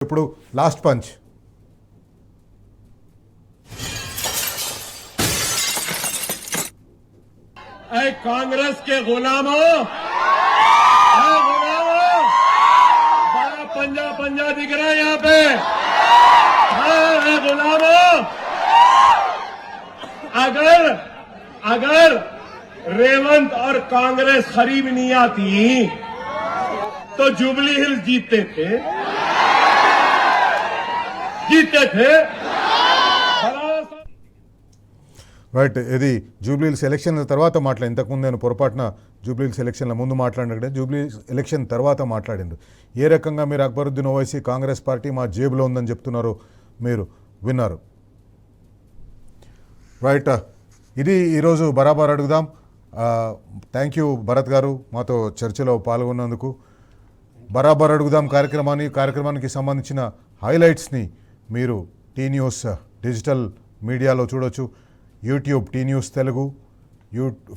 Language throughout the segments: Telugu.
ఇప్పుడు లాస్ట్ పంచ్. कांग्रेस के गुलामों, बड़ा पंजा पंजा दिख रहा है यहाँ पे। गुलामों, अगर रेवंत और कांग्रेस करीब नहीं आती तो जुबली हिल्स जीतते थे। రైట్, ఇది జూబ్లీహిల్స్ ఎలక్షన్ల తర్వాత మాట్లాడి, ఇంతకుముందు నేను పొరపాటున జూబ్లీహిల్స్ ఎలక్షన్ల ముందు మాట్లాడినట్టే జూబ్లీహిల్స్ ఎలక్షన్ తర్వాత మాట్లాడిండు. ఏ రకంగా మీరు అక్బరుద్దీన్ ఓవైసీ కాంగ్రెస్ పార్టీ మా జేబులో ఉందని చెప్తున్నారో మీరు విన్నారు. రైట్, ఇది ఈరోజు బరాబర్ అడుగుదాం. థ్యాంక్ యూ భరత్ గారు మాతో చర్చలో పాల్గొన్నందుకు. బరాబర్ అడుగుదాం కార్యక్రమానికి సంబంధించిన హైలైట్స్ని మీరు టీ న్యూస్ డిజిటల్ మీడియాలో చూడొచ్చు. YouTube T News Telugu,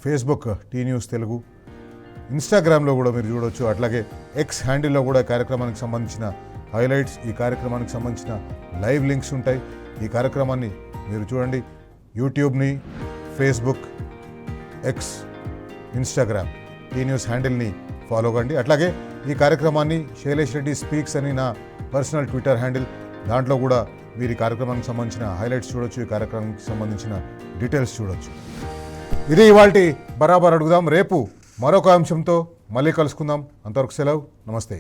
Facebook T News Telugu, ఇన్స్టాగ్రామ్లో కూడా మీరు చూడొచ్చు. అట్లాగే ఎక్స్ హ్యాండిల్లో కూడా కార్యక్రమానికి సంబంధించిన హైలైట్స్, ఈ కార్యక్రమానికి సంబంధించిన లైవ్ లింక్స్ ఉంటాయి. ఈ కార్యక్రమాన్ని మీరు చూడండి. యూట్యూబ్ని, Facebook, X, Instagram T News హ్యాండిల్ని ఫాలో కండి. అట్లాగే ఈ కార్యక్రమాన్ని శైలేష్ రెడ్డి స్పీక్స్ అని నా పర్సనల్ ట్విట్టర్ హ్యాండిల్, దాంట్లో కూడా మీరు ఈ కార్యక్రమానికి సంబంధించిన హైలైట్స్ చూడొచ్చు, ఈ కార్యక్రమానికి సంబంధించిన డీటెయిల్స్ చూడొచ్చు. ఇది ఇవాల్టి బరాబర్ అడుగుదాం. రేపు మరొక అంశంతో మళ్ళీ కలుసుకుందాం. అంతవరకు సెలవు, నమస్తే.